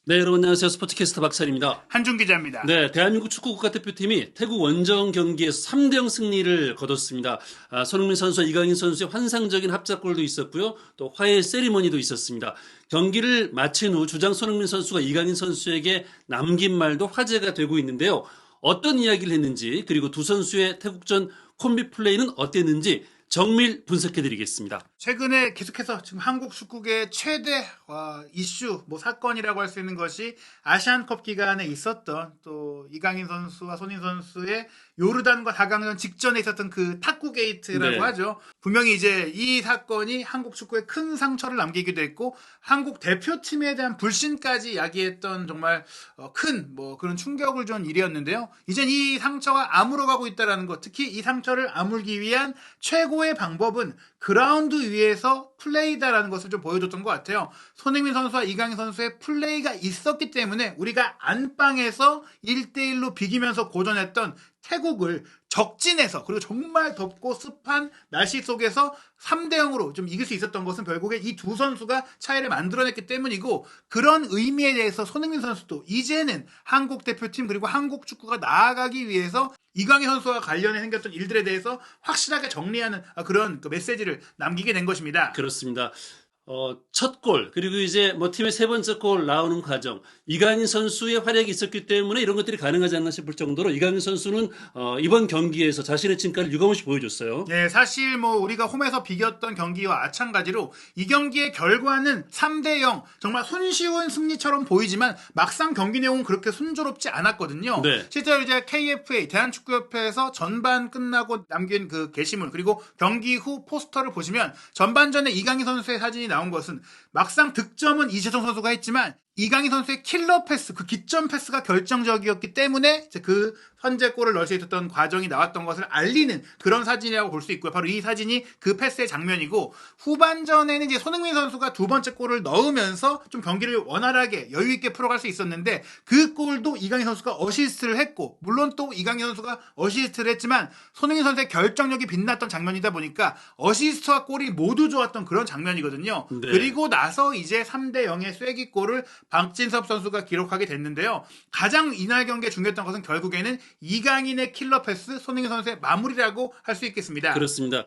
네, 여러분 안녕하세요. 스포츠캐스터 박찬입니다. 한준 기자입니다. 네, 대한민국 축구 국가대표팀이 태국 원정 경기에서 3대0 승리를 거뒀습니다. 손흥민 선수와 이강인 선수의 환상적인 합작골도 있었고요. 또 화해 세리머니도 있었습니다. 경기를 마친 후 주장 손흥민 선수가 이강인 선수에게 남긴 말도 화제가 되고 있는데요. 어떤 이야기를 했는지 그리고 두 선수의 태국전 콤비 플레이는 어땠는지 정밀 분석해드리겠습니다. 최근에 계속해서 지금 한국 축구계 최대 이슈, 사건이라고 할 수 있는 것이 아시안컵 기간에 있었던 또 이강인 선수와 손흥민 선수의 요르단과 4강전 직전에 있었던 그 탁구 게이트라고 하죠. 분명히 이제 이 사건이 한국 축구에 큰 상처를 남기기도 했고 한국 대표팀에 대한 불신까지 야기했던 정말 큰 그런 충격을 준 일이었는데요. 이젠 이 상처가 아물어가고 있다는 것, 특히 이 상처를 아물기 위한 최고의 방법은 그라운드 위에서 플레이다라는 것을 좀 보여줬던 것 같아요. 손흥민 선수와 이강인 선수의 플레이가 있었기 때문에 우리가 안방에서 1대1로 비기면서 고전했던 태국을 적진에서 그리고 정말 덥고 습한 날씨 속에서 3대0으로 좀 이길 수 있었던 것은 결국에 이 두 선수가 차이를 만들어냈기 때문이고, 그런 의미에 대해서 손흥민 선수도 이제는 한국 대표팀 그리고 한국 축구가 나아가기 위해서 이강인 선수와 관련해 생겼던 일들에 대해서 확실하게 정리하는 그런 메시지를 남기게 된 것입니다. 그렇습니다. 첫 골, 그리고 이제 팀의 세 번째 골 나오는 과정, 이강인 선수의 활약이 있었기 때문에 이런 것들이 가능하지 않나 싶을 정도로 이강인 선수는 이번 경기에서 자신의 진가를 유감없이 보여줬어요. 네, 사실 우리가 홈에서 비겼던 경기와 마찬가지로 이 경기의 결과는 3대0, 정말 손쉬운 승리처럼 보이지만 막상 경기 내용은 그렇게 순조롭지 않았거든요. 네. 실제로 이제 KFA, 대한축구협회에서 전반 끝나고 남긴 그 게시물, 그리고 경기 후 포스터를 보시면 전반전에 이강인 선수의 사진이 나온 것은 막상 득점은 이재성 선수가 했지만 이강인 선수의 킬러 패스, 그 기점 패스가 결정적이었기 때문에 이제 그 선제골을 넣을 수 있었던 과정이 나왔던 것을 알리는 그런 사진이라고 볼 수 있고요. 바로 이 사진이 그 패스의 장면이고, 후반전에는 이제 손흥민 선수가 두 번째 골을 넣으면서 좀 경기를 원활하게 여유 있게 풀어갈 수 있었는데, 그 골도 이강인 선수가 어시스트를 했고, 물론 또 이강인 선수가 어시스트를 했지만 손흥민 선수의 결정력이 빛났던 장면이다 보니까 어시스트와 골이 모두 좋았던 그런 장면이거든요. 네. 그리고 나서 이제 3대0의 쐐기골을 박진섭 선수가 기록하게 됐는데요. 가장 이날 경기에 중요했던 것은 결국에는 이강인의 킬러 패스, 손흥민 선수의 마무리라고 할 수 있겠습니다. 그렇습니다.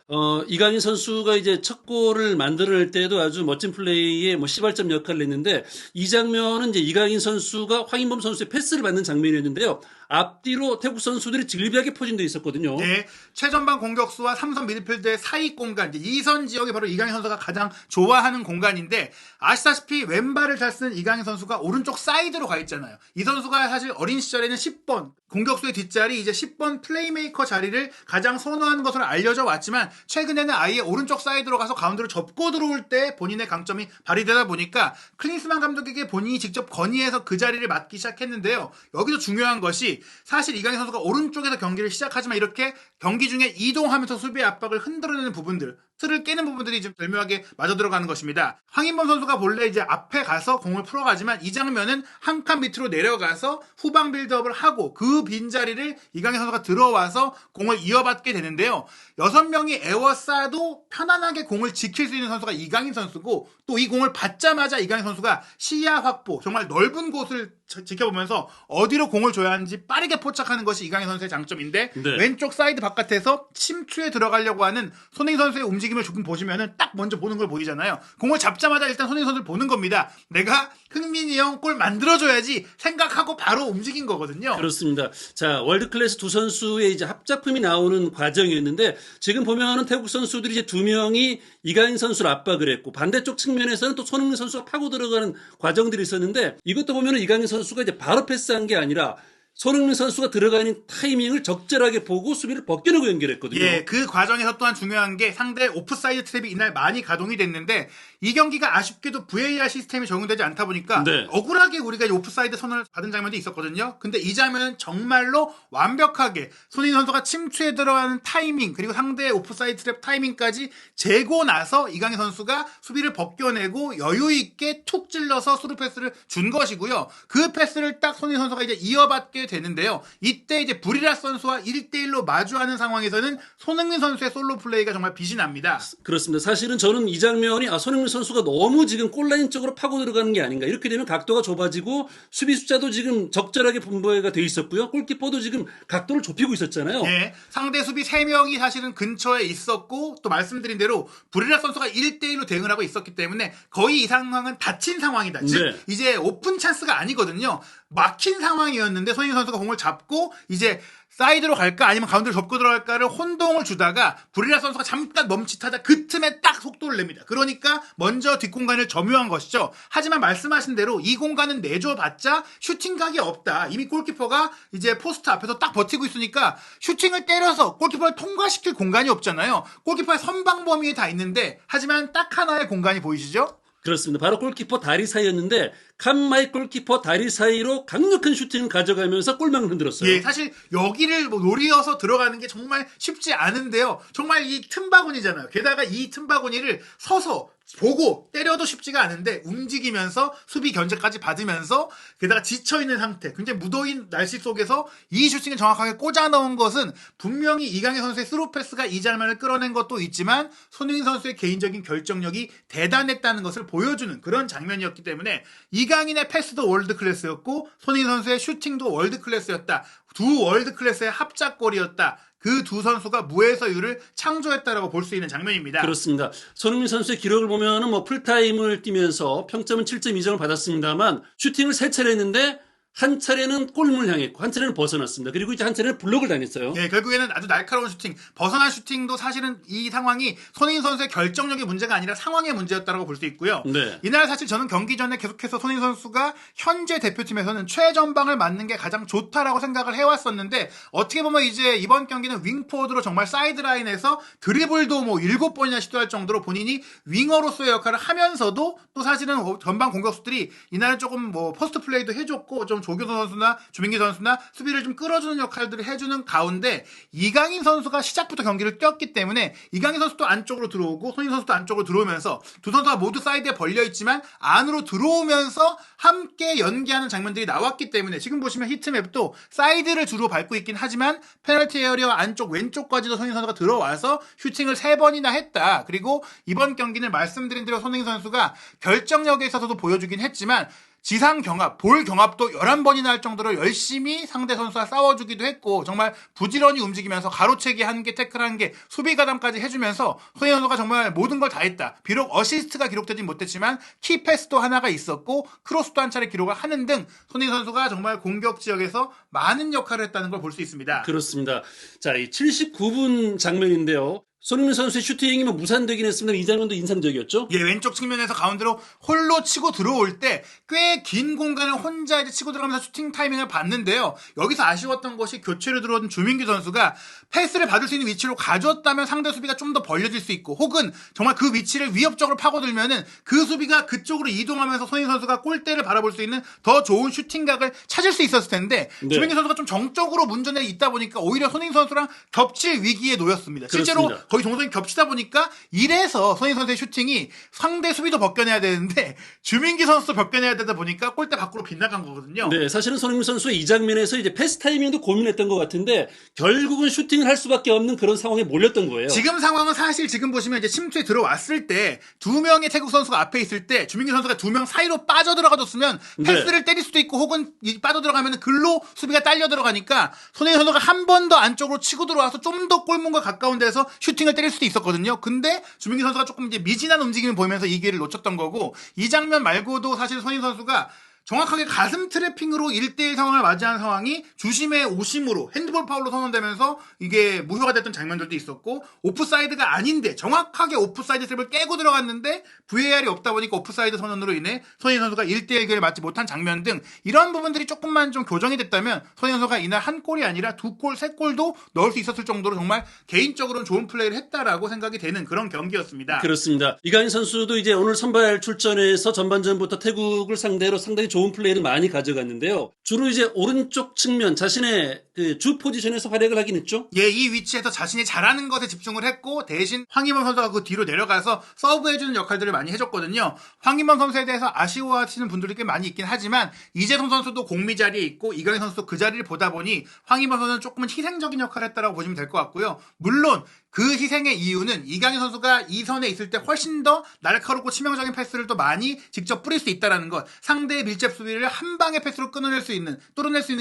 이강인 선수가 이제 첫 골을 만들어낼 때도 아주 멋진 플레이에 시발점 역할을 했는데, 이 장면은 이제 이강인 선수가 황인범 선수의 패스를 받는 장면이었는데요. 앞뒤로 태국 선수들이 질비하게 포진되어 있었거든요. 네, 최전방 공격수와 3선 미드필더의 사이 공간, 이제 2선 지역이 바로 이강인 선수가 가장 좋아하는 공간인데, 아시다시피 왼발을 잘 쓰는 이강인 선수가 오른쪽 사이드로 가 있잖아요. 이 선수가 사실 어린 시절에는 10번 공격수의 뒷자리, 이제 10번 플레이메이커 자리를 가장 선호하는 것으로 알려져 왔지만, 최근에는 아예 오른쪽 사이드로 가서 가운데로 접고 들어올 때 본인의 강점이 발휘되다 보니까 클린스만 감독에게 본인이 직접 건의해서 그 자리를 맡기 시작했는데요. 여기서 중요한 것이, 사실 이강인 선수가 오른쪽에서 경기를 시작하지만 이렇게 경기 중에 이동하면서 수비의 압박을 흔들어내는 부분들, 틀을 깨는 부분들이 좀 절묘하게 맞아 들어가는 것입니다. 황인범 선수가 본래 이제 앞에 가서 공을 풀어가지만 이 장면은 한 칸 밑으로 내려가서 후방 빌드업을 하고 그 빈자리를 이강인 선수가 들어와서 공을 이어받게 되는데요. 6명이 에워싸도 편안하게 공을 지킬 수 있는 선수가 이강인 선수고, 또 이 공을 받자마자 이강인 선수가 시야 확보, 정말 넓은 곳을 지켜보면서 어디로 공을 줘야 하는지 빠르게 포착하는 것이 이강인 선수의 장점인데, 네. 왼쪽 사이드 바깥에서 침투에 들어가려고 하는 손흥민 선수의 움직임을 조금 보시면은 딱 먼저 보는 걸 보이잖아요. 공을 잡자마자 일단 손흥민 선수를 보는 겁니다. 내가 흥민이 형 골 만들어줘야지 생각하고 바로 움직인 거거든요. 그렇습니다. 자, 월드클래스 두 선수의 이제 합작품이 나오는 과정이었는데, 지금 보면은 태국 선수들이 이제 두 명이 이강인 선수를 압박을 했고, 반대쪽 측면에서는 또 손흥민 선수가 파고 들어가는 과정들이 있었는데, 이것도 보면은 이강인 선수가 이제 바로 패스한 게 아니라 손흥민 선수가 들어가는 타이밍을 적절하게 보고 수비를 벗겨내고 연결했거든요. 예, 그 과정에서 또한 중요한 게 상대 오프사이드 트랩이 이날 많이 가동이 됐는데, 이 경기가 아쉽게도 VAR 시스템이 적용되지 않다 보니까 억울하게 우리가 오프사이드 선언을 받은 장면도 있었거든요. 근데 이 장면은 정말로 완벽하게 손흥민 선수가 침투에 들어가는 타이밍, 그리고 상대의 오프사이드 트랩 타이밍까지 재고 나서 이강인 선수가 수비를 벗겨내고 여유 있게 툭 찔러서 스루 패스를 준 것이고요. 그 패스를 딱 손흥민 선수가 이제 이어받게 되는데요. 이때 이제 브리라스 선수와 1대1로 마주하는 상황에서는 손흥민 선수의 솔로 플레이가 정말 빛이 납니다. 그렇습니다. 사실은 저는 이 장면이 손흥민 선수가 너무 지금 골라인 쪽으로 파고 들어가는 게 아닌가. 이렇게 되면 각도가 좁아지고 수비 숫자도 지금 적절하게 분배가 돼 있었고요. 골키퍼도 지금 각도를 좁히고 있었잖아요. 네, 상대 수비 3명이 사실은 근처에 있었고 또 말씀드린 대로 브리라 선수가 1대1로 대응을 하고 있었기 때문에 거의 이 상황은 닫힌 상황이다. 즉 네. 이제 오픈 찬스가 아니거든요. 막힌 상황이었는데 손흥민 선수가 공을 잡고 이제 사이드로 갈까 아니면 가운데로 접고 들어갈까를 혼동을 주다가 브리라 선수가 잠깐 멈칫하다 그 틈에 딱 속도를 냅니다. 그러니까 먼저 뒷공간을 점유한 것이죠. 하지만 말씀하신 대로 이 공간은 내줘봤자 슈팅각이 없다. 이미 골키퍼가 이제 포스트 앞에서 딱 버티고 있으니까 슈팅을 때려서 골키퍼를 통과시킬 공간이 없잖아요. 골키퍼의 선방 범위에 다 있는데 하지만 딱 하나의 공간이 보이시죠? 그렇습니다. 바로 골키퍼 다리 사이였는데 칸마이 골키퍼 다리 사이로 강력한 슈팅을 가져가면서 골망을 흔들었어요. 예, 사실 여기를 뭐 노려서 들어가는 게 정말 쉽지 않은데요. 정말 이 틈바구니잖아요. 게다가 이 틈바구니를 서서 보고 때려도 쉽지가 않은데 움직이면서 수비 견제까지 받으면서 게다가 지쳐있는 상태, 굉장히 무더운 날씨 속에서 이 슈팅을 정확하게 꽂아 넣은 것은 분명히 이강인 선수의 스루 패스가 이 장면을 끌어낸 것도 있지만 손흥민 선수의 개인적인 결정력이 대단했다는 것을 보여주는 그런 장면이었기 때문에 이강인의 패스도 월드 클래스였고 손흥민 선수의 슈팅도 월드 클래스였다. 두 월드 클래스의 합작골이었다. 그 두 선수가 무에서유를 창조했다라고 볼 수 있는 장면입니다. 그렇습니다. 손흥민 선수의 기록을 보면은 뭐 풀타임을 뛰면서 평점은 7.2점을 받았습니다만 슈팅을 3차례 했는데 한 차례는 골문을 향했고 한 차례는 벗어났습니다. 그리고 이제 한 차례는 블록을 당했어요. 네, 결국에는 아주 날카로운 슈팅, 벗어난 슈팅도 사실은 이 상황이 손흥민 선수의 결정력의 문제가 아니라 상황의 문제였다고 볼 수 있고요. 네. 이날 사실 저는 경기 전에 계속해서 손흥민 선수가 현재 대표팀에서는 최전방을 맞는 게 가장 좋다라고 생각을 해왔었는데 어떻게 보면 이제 이번 경기는 윙포워드로 정말 사이드라인에서 드리블도 뭐 7번이나 시도할 정도로 본인이 윙어로서의 역할을 하면서도 또 사실은 전방 공격수들이 이날은 조금 뭐 포스트 플레이도 해줬고 좀 조규성 선수나 주민기 선수나 수비를 좀 끌어주는 역할들을 해주는 가운데 이강인 선수가 시작부터 경기를 뛰었기 때문에 이강인 선수도 안쪽으로 들어오고 손흥민 선수도 안쪽으로 들어오면서 두 선수가 모두 사이드에 벌려있지만 안으로 들어오면서 함께 연기하는 장면들이 나왔기 때문에 지금 보시면 히트맵도 사이드를 주로 밟고 있긴 하지만 페널티 에어리어 안쪽 왼쪽까지도 손흥민 선수가 들어와서 슈팅을 3번이나 했다. 그리고 이번 경기는 말씀드린 대로 손흥민 선수가 결정력에 있어서도 보여주긴 했지만 지상 경합, 볼 경합도 11번이나 할 정도로 열심히 상대 선수와 싸워주기도 했고 정말 부지런히 움직이면서 가로채기 한 개, 태클 한 개, 수비 가담까지 해주면서 손흥민 선수가 정말 모든 걸 다 했다. 비록 어시스트가 기록되진 못했지만 키패스도 하나가 있었고 크로스도 한 차례 기록을 하는 등 손흥민 선수가 정말 공격 지역에서 많은 역할을 했다는 걸 볼 수 있습니다. 그렇습니다. 자, 이 79분 장면인데요. 손흥민 선수의 슈팅이 뭐 무산되긴 했습니다. 이 장면도 인상적이었죠? 예, 왼쪽 측면에서 가운데로 홀로 치고 들어올 때 꽤 긴 공간을 혼자 이제 치고 들어가면서 슈팅 타이밍을 봤는데요. 여기서 아쉬웠던 것이 교체로 들어온 주민규 선수가 패스를 받을 수 있는 위치로 가져왔다면 상대 수비가 좀 더 벌려질 수 있고 혹은 정말 그 위치를 위협적으로 파고들면은 그 수비가 그쪽으로 이동하면서 손흥민 선수가 골대를 바라볼 수 있는 더 좋은 슈팅각을 찾을 수 있었을 텐데 네. 주민규 선수가 좀 정적으로 문전에 있다 보니까 오히려 손흥민 선수랑 겹칠 위기에 놓였습니다. 실제로 그렇습니다. 거의 동선이 겹치다 보니까 이래서 손흥민 선수의 슈팅이 상대 수비도 벗겨내야 되는데 주민기 선수도 벗겨내야 되다 보니까 골대 밖으로 빗나간 거거든요. 네, 사실은 손흥민 선수의 이 장면에서 이제 패스 타이밍도 고민했던 것 같은데 결국은 슈팅을 할 수밖에 없는 그런 상황에 몰렸던 거예요. 지금 상황은 사실 지금 보시면 이제 침투에 들어왔을 때 두 명의 태국 선수가 앞에 있을 때 주민기 선수가 두 명 사이로 빠져 들어가줬으면 패스를 때릴 수도 있고 혹은 빠져 들어가면 글로 수비가 딸려 들어가니까 손흥민 선수가 한 번 더 안쪽으로 치고 들어와서 좀 더 골문과 가까운 데서 슈팅을 때릴 수도 있었거든요. 근데 주민기 선수가 조금 이제 미진한 움직임을 보이면서 이 기회를 놓쳤던 거고 이 장면 말고도 사실 손흥민 선수가 정확하게 가슴 트래핑으로 1대1 상황을 맞이한 상황이 주심의 오심으로 핸드볼 파울로 선언되면서 이게 무효가 됐던 장면들도 있었고 오프사이드가 아닌데 정확하게 오프사이드 트랩을 깨고 들어갔는데 VAR이 없다 보니까 오프사이드 선언으로 인해 손흥민 선수가 1대1 기회를 맞지 못한 장면 등 이런 부분들이 조금만 좀 교정이 됐다면 손흥민 선수가 이날 한 골이 아니라 2골, 3골도 넣을 수 있었을 정도로 정말 개인적으로는 좋은 플레이를 했다라고 생각이 되는 그런 경기였습니다. 그렇습니다. 이강인 선수도 이제 오늘 선발 출전해서 전반전부터 태국을 상대로 상당히 좋은 플레이를 많이 가져갔는데요. 주로 이제 오른쪽 측면 자신의 그 주 포지션에서 활약을 하긴 했죠. 예, 이 위치에서 자신이 잘하는 것에 집중을 했고 대신 황희범 선수가 그 뒤로 내려가서 서브해주는 역할들을 많이 해줬거든요. 황희범 선수에 대해서 아쉬워하시는 분들이 꽤 많이 있긴 하지만 이재성 선수도 공미 자리에 있고 이강인 선수도 그 자리를 보다 보니 황희범 선수는 조금은 희생적인 역할을 했다고 보시면 될 것 같고요. 물론 그 희생의 이유는 이강인 선수가 이 선에 있을 때 훨씬 더 날카롭고 치명적인 패스를 또 많이 직접 뿌릴 수 있다는 것, 상대의 밀집 수비를 한 방의 패스로 뚫어낼 수 있는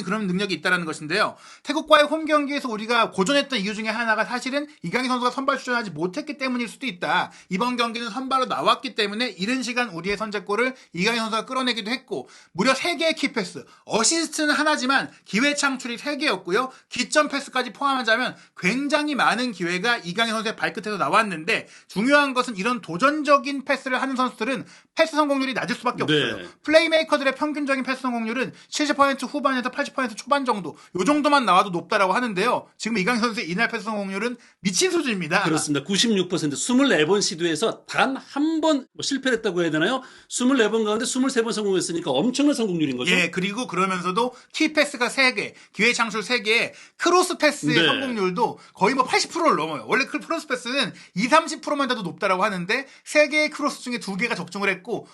그런 능력이 있다는 것인데요. 태국과의 홈 경기에서 우리가 고전했던 이유 중에 하나가 사실은 이강인 선수가 선발 출전하지 못했기 때문일 수도 있다. 이번 경기는 선발로 나왔기 때문에 이른 시간 우리의 선제골을 이강인 선수가 끌어내기도 했고 무려 3개의 키패스, 어시스트는 하나지만 기회 창출이 3개였고요. 기점 패스까지 포함하자면 굉장히 많은 기회가 이강인 선수의 발끝에서 나왔는데 중요한 것은 이런 도전적인 패스를 하는 선수들은 패스 성공률이 낮을 수밖에 없어요. 네. 플레이메이커들의 평균적인 패스 성공률은 70% 후반에서 80% 초반 정도, 요 정도만 나와도 높다라고 하는데요. 지금 이강인 선수의 이날 패스 성공률은 미친 수준입니다. 그렇습니다. 96%, 24번 시도에서 단 한 번 실패를 했다고 해야 되나요? 24번 가운데 23번 성공했으니까 엄청난 성공률인 거죠. 예, 그리고 그러면서도 키패스가 3개, 기회 창출 3개, 크로스 패스의 네. 성공률도 거의 뭐 80%를 넘어요. 원래 크로스 패스는 20-30%만 돼도 높다라고 하는데 3개의 크로스 중에 2개가 적중을 했고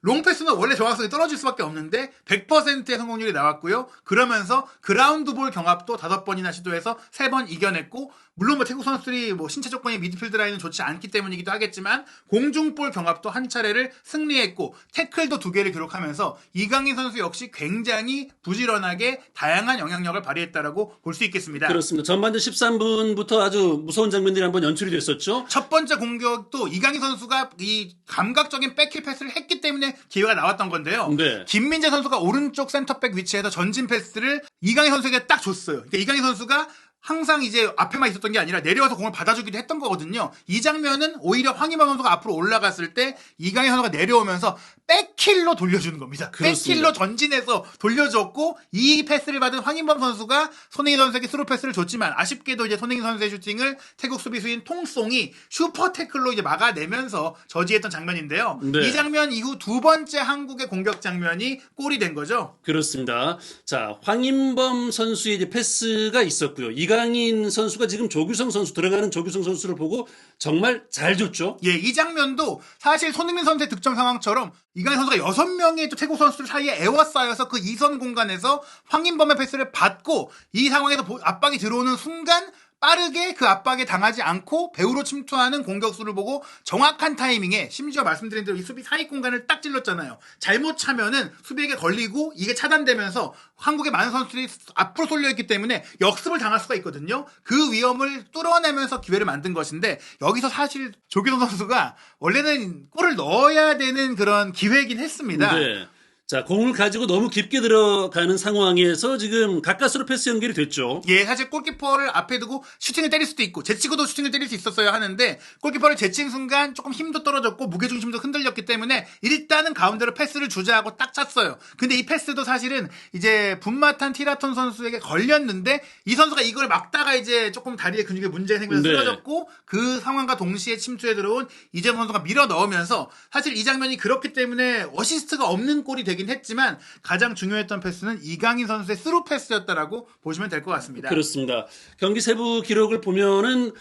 롱패스는 원래 정확성이 떨어질 수밖에 없는데 100%의 성공률이 나왔고요. 그러면서 그라운드볼 경합도 5번이나 시도해서 3번 이겨냈고 물론 뭐 태국 선수들이 뭐 신체 조건이 미드필드 라인은 좋지 않기 때문이기도 하겠지만 공중볼 경합도 한 차례를 승리했고 태클도 2개를 기록하면서 이강인 선수 역시 굉장히 부지런하게 다양한 영향력을 발휘했다라고 볼 수 있겠습니다. 그렇습니다. 전반전 13분부터 아주 무서운 장면들이 한번 연출이 됐었죠. 첫 번째 공격도 이강인 선수가 이 감각적인 백힐 패스를 했기 때문에 기회가 나왔던 건데요. 네. 김민재 선수가 오른쪽 센터백 위치에서 전진 패스를 이강인 선수에게 딱 줬어요. 그러니까 이강인 선수가 항상 이제 앞에만 있었던 게 아니라 내려와서 공을 받아주기도 했던 거거든요. 이 장면은 오히려 황희범 선수가 앞으로 올라갔을 때 이강인 선수가 내려오면서 백힐로 돌려주는 겁니다. 그렇습니다. 백힐로 전진해서 돌려줬고 이 패스를 받은 황희범 선수가 손흥민 선수에게 스루 패스를 줬지만 아쉽게도 이제 손흥민 선수의 슈팅을 태국 수비수인 통송이 슈퍼 태클로 이제 막아내면서 저지했던 장면인데요. 네. 이 장면 이후 2번째 한국의 공격 장면이 골이 된 거죠. 그렇습니다. 자, 황인범 선수의 이제 패스가 있었고요. 이강인 선수가 지금 조규성 선수, 들어가는 조규성 선수를 보고 정말 잘 줬죠. 예, 이 장면도 사실 손흥민 선수의 득점 상황처럼 이강인 선수가 6명의 또 태국 선수들 사이에 에워싸여서 그 2선 공간에서 황인범의 패스를 받고 이 상황에서 압박이 들어오는 순간 빠르게 그 압박에 당하지 않고 배우로 침투하는 공격수를 보고 정확한 타이밍에 심지어 말씀드린 대로 이 수비 사이 공간을 딱 찔렀잖아요. 잘못 차면은 수비에게 걸리고 이게 차단되면서 한국의 많은 선수들이 앞으로 쏠려있기 때문에 역습을 당할 수가 있거든요. 그 위험을 뚫어내면서 기회를 만든 것인데 여기서 사실 조규성 선수가 원래는 골을 넣어야 되는 그런 기회이긴 했습니다. 네. 자, 공을 가지고 너무 깊게 들어가는 상황에서 지금 가까스로 패스 연결이 됐죠. 예, 사실 골키퍼를 앞에 두고 슈팅을 때릴 수도 있고 제치고도 슈팅을 때릴 수 있었어야 하는데 골키퍼를 제친 순간 조금 힘도 떨어졌고 무게중심도 흔들렸기 때문에 일단은 가운데로 패스를 주자 하고 딱 찼어요. 근데 이 패스도 사실은 이제 분마탄 티라톤 선수에게 걸렸는데 이 선수가 이걸 막다가 이제 조금 다리에 근육에 문제가 생겨서 네. 쓰러졌고 그 상황과 동시에 침투에 들어온 이재성 선수가 밀어 넣으면서 사실 이 장면이 그렇기 때문에 어시스트가 없는 골이 되긴 했지만 가장 중요했던 패스는 이강인 선수의 스루 패스였다라고 보시면 될 것 같습니다. 그렇습니다. 경기 세부 기록을 보면은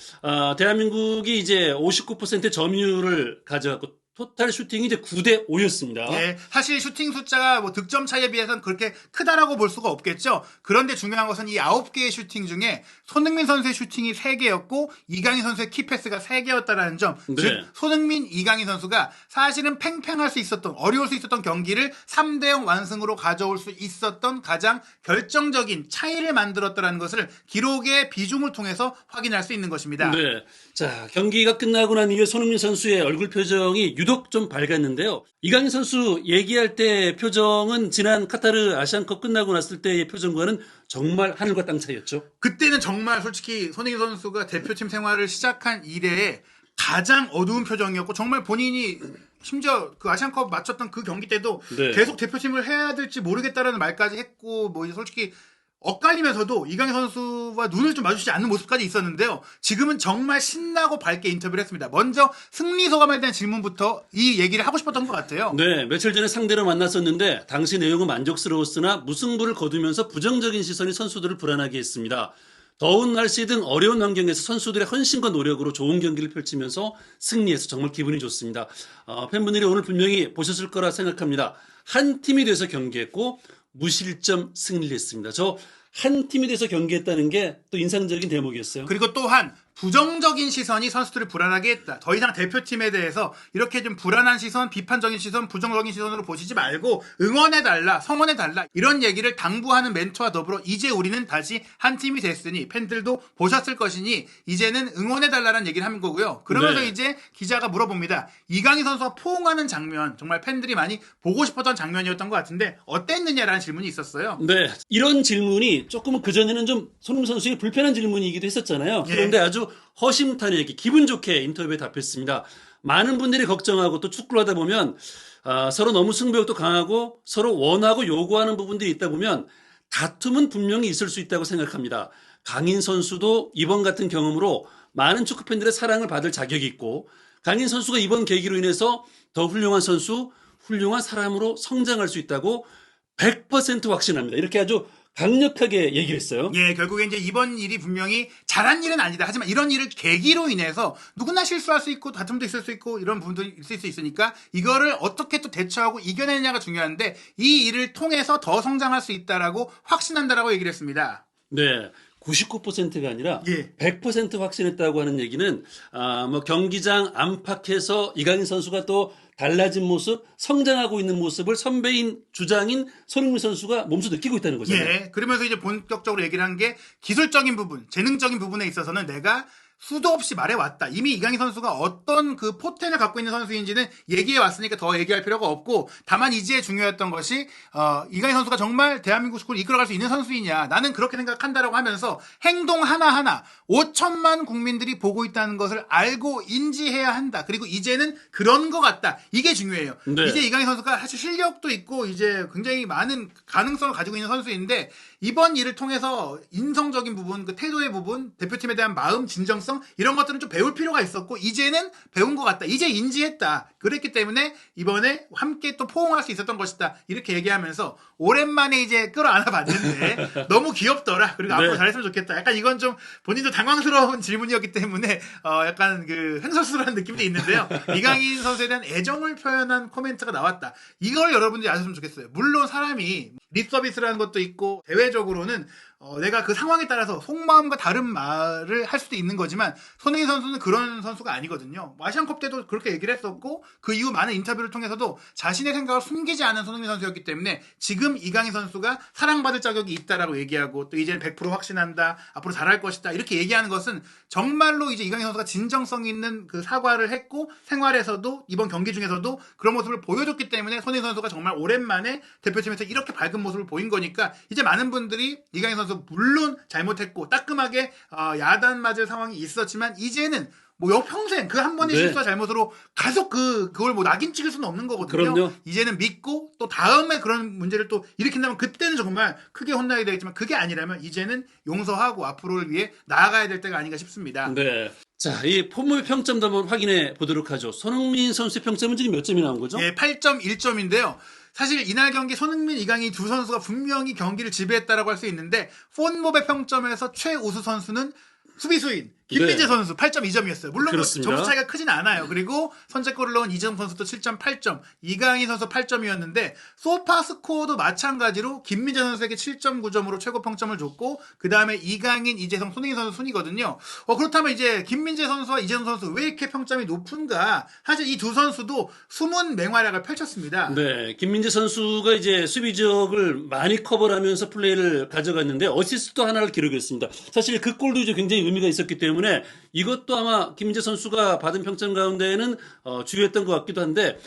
대한민국이 이제 59%의 점유율을 가져갔고 토탈 슈팅이 이제 9대 5였습니다. 예, 사실 슈팅 숫자가 뭐 득점 차이에 비해서는 그렇게 크다라고 볼 수가 없겠죠. 그런데 중요한 것은 이 9개의 슈팅 중에 손흥민 선수의 슈팅이 3개였고 이강인 선수의 키패스가 3개였다라는 점. 네. 즉 손흥민, 이강인 선수가 사실은 팽팽할 수 있었던 어려울 수 있었던 경기를 3대0 완승으로 가져올 수 있었던 가장 결정적인 차이를 만들었다는 것을 기록의 비중을 통해서 확인할 수 있는 것입니다. 네. 자, 경기가 끝나고 난 이후에 손흥민 선수의 얼굴 표정이 유독 좀 밝았는데요. 이강인 선수 얘기할 때 표정은 지난 카타르 아시안컵 끝나고 났을 때의 표정과는 정말 하늘과 땅 차이였죠. 그때는 정말 솔직히 손흥민 선수가 대표팀 생활을 시작한 이래에 가장 어두운 표정이었고 정말 본인이 심지어 그 아시안컵 마쳤던 그 경기 때도 네. 계속 대표팀을 해야 될지 모르겠다라는 말까지 했고 뭐 솔직히 엇갈리면서도 이강인 선수와 눈을 좀 마주치지 않는 모습까지 있었는데요. 지금은 정말 신나고 밝게 인터뷰를 했습니다. 먼저 승리 소감에 대한 질문부터 이 얘기를 하고 싶었던 것 같아요. 네, 며칠 전에 상대로 만났었는데 당시 내용은 만족스러웠으나 무승부를 거두면서 부정적인 시선이 선수들을 불안하게 했습니다. 더운 날씨 등 어려운 환경에서 선수들의 헌신과 노력으로 좋은 경기를 펼치면서 승리해서 정말 기분이 좋습니다. 팬분들이 오늘 분명히 보셨을 거라 생각합니다. 한 팀이 돼서 경기했고 무실점 승리를 했습니다. 저 한 팀이 돼서 경기했다는 게 또 인상적인 대목이었어요. 그리고 또한 부정적인 시선이 선수들을 불안하게 했다. 더 이상 대표팀에 대해서 이렇게 좀 불안한 시선, 비판적인 시선, 부정적인 시선으로 보시지 말고 응원해달라, 성원해달라 이런 얘기를 당부하는 멘트와 더불어 이제 우리는 다시 한 팀이 됐으니 팬들도 보셨을 것이니 이제는 응원해달라는 얘기를 하는 거고요. 그러면서 네. 이제 기자가 물어봅니다. 이강인 선수가 포옹하는 장면 정말 팬들이 많이 보고 싶었던 장면이었던 것 같은데 어땠느냐라는 질문이 있었어요. 네, 이런 질문이 조금은 그전에는 좀 손흥민 선수에게 불편한 질문이기도 했었잖아요. 예. 그런데 아주 허심탄회하게 기분 좋게 인터뷰에 답했습니다. 많은 분들이 걱정하고 또 축구를 하다 보면 서로 너무 승부욕도 강하고 서로 원하고 요구하는 부분들이 있다 보면 다툼은 분명히 있을 수 있다고 생각합니다. 강인 선수도 이번 같은 경험으로 많은 축구 팬들의 사랑을 받을 자격이 있고 강인 선수가 이번 계기로 인해서 더 훌륭한 선수, 훌륭한 사람으로 성장할 수 있다고 100% 확신합니다. 이렇게 아주 강력하게 얘기를 했어요. 예, 결국에 이제 이번 일이 분명히 잘한 일은 아니다. 하지만 이런 일을 계기로 인해서 누구나 실수할 수 있고 다툼도 있을 수 있고 이런 부분도 있을 수 있으니까 이거를 어떻게 또 대처하고 이겨내느냐가 중요한데 이 일을 통해서 더 성장할 수 있다라고 확신한다라고 얘기를 했습니다. 네. 99%가 아니라 예. 100% 확신했다고 하는 얘기는 뭐 경기장 안팎에서 이강인 선수가 또 달라진 모습, 성장하고 있는 모습을 선배인 주장인 손흥민 선수가 몸소 느끼고 있다는 거잖아요. 예. 그러면서 이제 본격적으로 얘기를 한 게 기술적인 부분, 재능적인 부분에 있어서는 내가 수도 없이 말해왔다. 이미 이강인 선수가 어떤 그 포텐을 갖고 있는 선수인지는 얘기해왔으니까 더 얘기할 필요가 없고 다만 이제 중요했던 것이 이강인 선수가 정말 대한민국 축구를 이끌어갈 수 있는 선수이냐. 나는 그렇게 생각한다라고 하면서 행동 하나하나 5천만 국민들이 보고 있다는 것을 알고 인지해야 한다. 그리고 이제는 그런 것 같다. 이게 중요해요. 네. 이제 이강인 선수가 사실 실력도 있고 이제 굉장히 많은 가능성을 가지고 있는 선수인데 이번 일을 통해서 인성적인 부분, 그 태도의 부분, 대표팀에 대한 마음, 진정성 이런 것들은 좀 배울 필요가 있었고 이제는 배운 것 같다. 이제 인지했다. 그랬기 때문에 이번에 함께 또 포옹할 수 있었던 것이다. 이렇게 얘기하면서 오랜만에 이제 끌어안아 봤는데 너무 귀엽더라. 그리고 앞으로 네. 잘했으면 좋겠다. 약간 이건 좀 본인도 당황스러운 질문이었기 때문에 약간 그 횡설수설한 느낌도 있는데요. 이강인 선수에 대한 애정을 표현한 코멘트가 나왔다. 이걸 여러분들이 아셨으면 좋겠어요. 물론 사람이 립서비스라는 것도 있고 대외적으로는 내가 그 상황에 따라서 속마음과 다른 말을 할 수도 있는 거지만 손흥민 선수는 그런 선수가 아니거든요. 아시안컵 때도 그렇게 얘기를 했었고 그 이후 많은 인터뷰를 통해서도 자신의 생각을 숨기지 않은 손흥민 선수였기 때문에 지금 이강인 선수가 사랑받을 자격이 있다라고 얘기하고 또 이제는 100% 확신한다. 앞으로 잘할 것이다. 이렇게 얘기하는 것은 정말로 이제 이강인 선수가 진정성 있는 그 사과를 했고 생활에서도 이번 경기 중에서도 그런 모습을 보여줬기 때문에 손흥민 선수가 정말 오랜만에 대표팀에서 이렇게 밝은 모습을 보인 거니까 이제 많은 분들이 이강인 선수 물론 잘못했고 따끔하게 야단 맞을 상황이 있었지만 이제는 뭐 평생 그 한 번의 네. 실수와 잘못으로 계속 그걸 뭐 낙인 찍을 수는 없는 거거든요. 그럼요. 이제는 믿고 또 다음에 그런 문제를 또 일으킨다면 그때는 정말 크게 혼나게 되겠지만 그게 아니라면 이제는 용서하고 앞으로를 위해 나아가야 될 때가 아닌가 싶습니다. 네. 자, 이 폼무의 평점도 한번 확인해 보도록 하죠. 손흥민 선수의 평점은 지금 몇 점이 나온 거죠? 예, 8.1점인데요. 사실 이날 경기 손흥민, 이강인 두 선수가 분명히 경기를 지배했다라고 할 수 있는데 폰몹의 평점에서 최우수 선수는 수비수인 김민재 네. 선수 8.2점이었어요. 물론 뭐 그렇습니다. 점수 차이가 크진 않아요. 그리고 선제골을 넣은 이재성 선수도 7.8점, 이강인 선수 8점이었는데 소파스코어도 마찬가지로 김민재 선수에게 7.9점으로 최고 평점을 줬고 그 다음에 이강인, 이재성, 손흥민 선수 순이거든요. 그렇다면 이제 김민재 선수와 이재성 선수 왜 이렇게 평점이 높은가? 사실 이 두 선수도 숨은 맹활약을 펼쳤습니다. 네, 김민재 선수가 이제 수비 지역을 많이 커버를 하면서 플레이를 가져갔는데 어시스트도 하나를 기록했습니다. 사실 그 골도 이제 굉장히 의미가 있었기 때문에 이것도 아마 김민재 선수가 받은 평점 가운데에는 주요했던 것 같기도 한데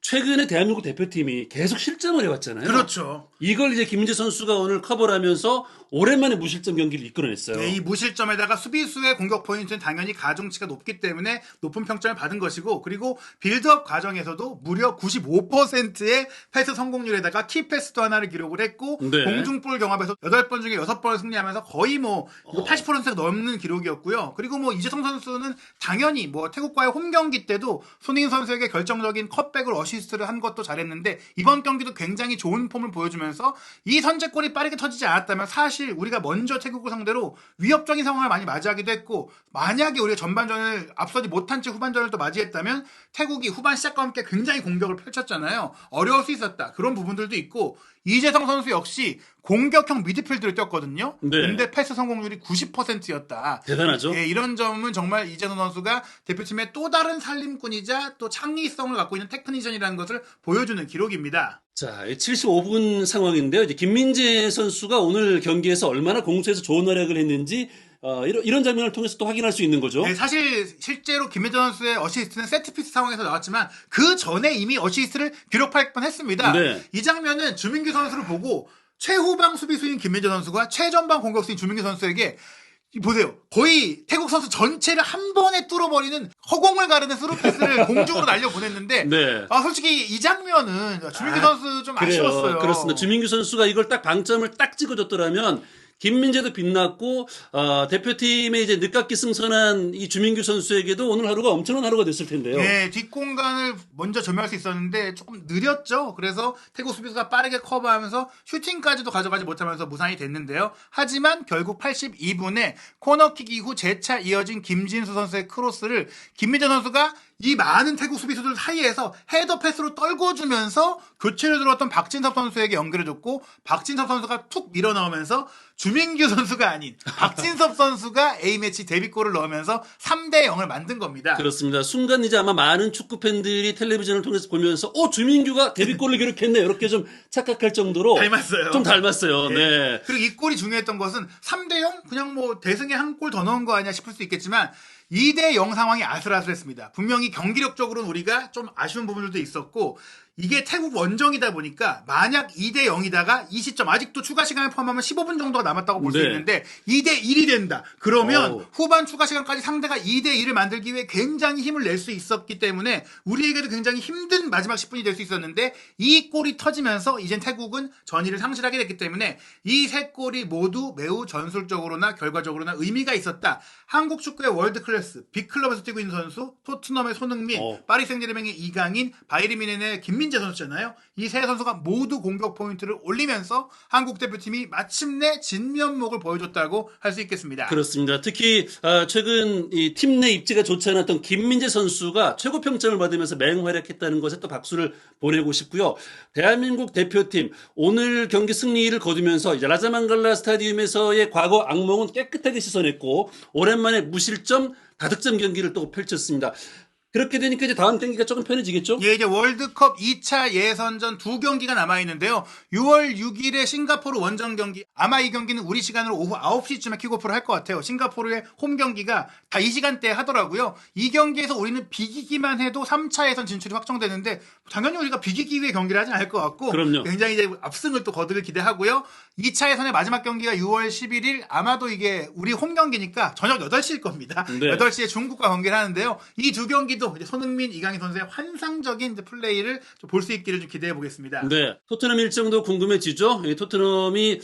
최근에 대한민국 대표팀이 계속 실점을 해왔잖아요. 그렇죠. 이걸 이제 김민재 선수가 오늘 커버를 하면서 오랜만에 무실점 경기를 이끌어냈어요. 네, 이 무실점에다가 수비수의 공격 포인트는 당연히 가중치가 높기 때문에 높은 평점을 받은 것이고, 그리고 빌드업 과정에서도 무려 95%의 패스 성공률에다가 키패스도 하나를 기록을 했고, 네. 공중볼 경합에서 8번 중에 6번을 승리하면서 거의 뭐 이거 80%가 넘는 기록이었고요. 그리고 뭐 이재성 선수는 당연히 뭐 태국과의 홈 경기 때도 손흥민 선수에게 결정적인 컷백을 어시스트를 한 것도 잘했는데, 이번 경기도 굉장히 좋은 폼을 보여주면서 이 선제골이 빠르게 터지지 않았다면 사실 우리가 먼저 태국을 상대로 위협적인 상황을 많이 맞이하기도 했고, 만약에 우리가 전반전을 앞서지 못한 채 후반전을 또 맞이했다면 태국이 후반 시작과 함께 굉장히 공격을 펼쳤잖아요. 어려울 수 있었다. 그런 부분들도 있고, 이재성 선수 역시 공격형 미드필드를 뛰었거든요. 네. 근데 패스 성공률이 90%였다. 대단하죠. 예, 이런 점은 정말 이재성 선수가 대표팀의 또 다른 살림꾼이자 또 창의성을 갖고 있는 테크니션이라는 것을 보여주는 기록입니다. 자, 75분 상황인데요. 이제 김민재 선수가 오늘 경기에서 얼마나 공수에서 좋은 활약을 했는지 이런 장면을 통해서 또 확인할 수 있는 거죠. 네, 사실 실제로 김민재 선수의 어시스트는 세트피스 상황에서 나왔지만 그 전에 이미 어시스트를 기록할 뻔했습니다. 네. 이 장면은 주민규 선수를 보고 최후방 수비수인 김민재 선수가 최전방 공격수인 주민규 선수에게 보세요. 거의 태국 선수 전체를 한 번에 뚫어버리는 허공을 가르는 스루패스를 공중으로 날려보냈는데, 네. 솔직히 이 장면은 주민규 선수 좀 그래요. 아쉬웠어요. 그렇습니다. 주민규 선수가 이걸 딱 방점을 딱 찍어줬더라면 김민재도 빛났고 대표팀의 이제 늦깎이 승선한 이 주민규 선수에게도 오늘 하루가 엄청난 하루가 됐을 텐데요. 네, 뒷공간을 먼저 점유할 수 있었는데 조금 느렸죠. 그래서 태국 수비수가 빠르게 커버하면서 슈팅까지도 가져가지 못하면서 무산이 됐는데요. 하지만 결국 82분에 코너킥 이후 재차 이어진 김진수 선수의 크로스를 김민재 선수가 이 많은 태국 수비수들 사이에서 헤더 패스로 떨궈주면서 교체로 들어왔던 박진섭 선수에게 연결해줬고, 박진섭 선수가 툭 밀어넣으면서 주민규 선수가 아닌 박진섭 선수가 A매치 데뷔골을 넣으면서 3대0을 만든 겁니다. 그렇습니다. 순간 이제 아마 많은 축구 팬들이 텔레비전을 통해서 보면서 주민규가 데뷔골을 기록했네 이렇게 좀 착각할 정도로 닮았어요. 좀 닮았어요. 네. 그리고 이 골이 중요했던 것은 3대0 그냥 뭐 대승에 한 골 더 넣은 거 아니야 싶을 수 있겠지만 2대0 상황이 아슬아슬했습니다. 분명히 경기력적으로는 우리가 좀 아쉬운 부분들도 있었고, 이게 태국 원정이다 보니까 만약 2대0이다가 이 시점 아직도 추가 시간을 포함하면 15분 정도가 남았다고 볼 수 네. 있는데 2대1이 된다. 그러면 오. 후반 추가 시간까지 상대가 2대1을 만들기 위해 굉장히 힘을 낼 수 있었기 때문에 우리에게도 굉장히 힘든 마지막 10분이 될 수 있었는데, 이 골이 터지면서 이젠 태국은 전의를 상실하게 됐기 때문에 이 세 골이 모두 매우 전술적으로나 결과적으로나 의미가 있었다. 한국 축구의 월드클래스 빅클럽에서 뛰고 있는 선수, 토트넘의 손흥민, 파리 생제르맹의 이강인, 바이에른 뮌헨의 김민재 선수잖아요. 이 세 선수가 모두 공격 포인트를 올리면서 한국 대표팀이 마침내 진면목을 보여줬다고 할 수 있겠습니다. 그렇습니다. 특히 최근 이 팀 내 입지가 좋지 않았던 김민재 선수가 최고 평점을 받으면서 맹활약했다는 것에 또 박수를 보내고 싶고요. 대한민국 대표팀 오늘 경기 승리를 거두면서 이제 라자망갈라 스타디움에서의 과거 악몽은 깨끗하게 씻어냈고 오랜만에 무실점 다득점 경기를 또 펼쳤습니다. 그렇게 되니까 이제 다음 경기가 조금 편해지겠죠? 예, 이제 월드컵 2차 예선전 2경기가 남아있는데요. 6월 6일에 싱가포르 원정 경기, 아마 이 경기는 우리 시간으로 오후 9시쯤에 킥오프를 할 것 같아요. 싱가포르의 홈 경기가 다 이 시간대에 하더라고요. 이 경기에서 우리는 비기기만 해도 3차 예선 진출이 확정되는데, 당연히 우리가 비기기 위해 경기를 하진 않을 것 같고, 그럼요. 굉장히 이제 압승을 또 거두길 기대하고요. 2차 예선의 마지막 경기가 6월 11일, 아마도 이게 우리 홈 경기니까 저녁 8시일 겁니다. 네. 8시에 중국과 경기를 하는데요. 이 두 경기도 이제 손흥민, 이강인 선수의 환상적인 이제 플레이를 볼 수 있기를 좀 기대해 보겠습니다. 네. 토트넘 일정도 궁금해지죠? 이 토트넘이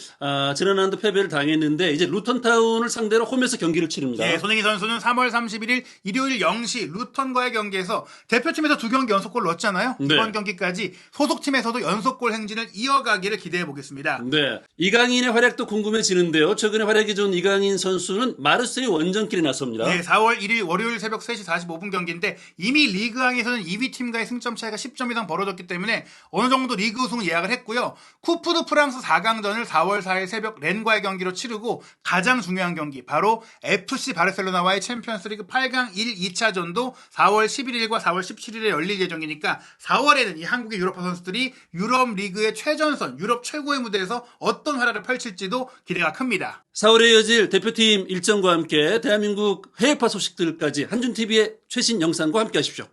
지난 라운드 패배를 당했는데 이제 루턴타운을 상대로 홈에서 경기를 치릅니다. 네, 손흥민 선수는 3월 31일 일요일 0시 루턴과의 경기에서 대표팀에서 2경기 연속골 넣었잖아요. 네. 이번 경기까지 소속팀에서도 연속골 행진을 이어가기를 기대해 보겠습니다. 네. 이강인의 활약도 궁금해지는데요. 최근에 활약이 좋은 이강인 선수는 마르세유 원정길에 나섭니다. 네, 4월 1일 월요일 새벽 3시 45분 경기인데 이미 리그왕에서는 2위 팀과의 승점 차이가 10점 이상 벌어졌기 때문에 어느 정도 리그 우승을 예약을 했고요. 쿠프 드 프랑스 4강전을 4월 4일 새벽 렌과의 경기로 치르고 가장 중요한 경기 바로 FC 바르셀로나와의 챔피언스리그 8강 1, 2차전도 4월 11일과 4월 17일에 열릴 예정이니까 4월에는 이 한국의 유럽파 선수들이 유럽 리그의 최전선, 유럽 최고의 무대에서 어떤 활약을 펼칠지도 기대가 큽니다. 4월에 이어질 대표팀 일정과 함께 대한민국 해외파 소식들까지 한준TV의 최신 영상과 함께 하십시오.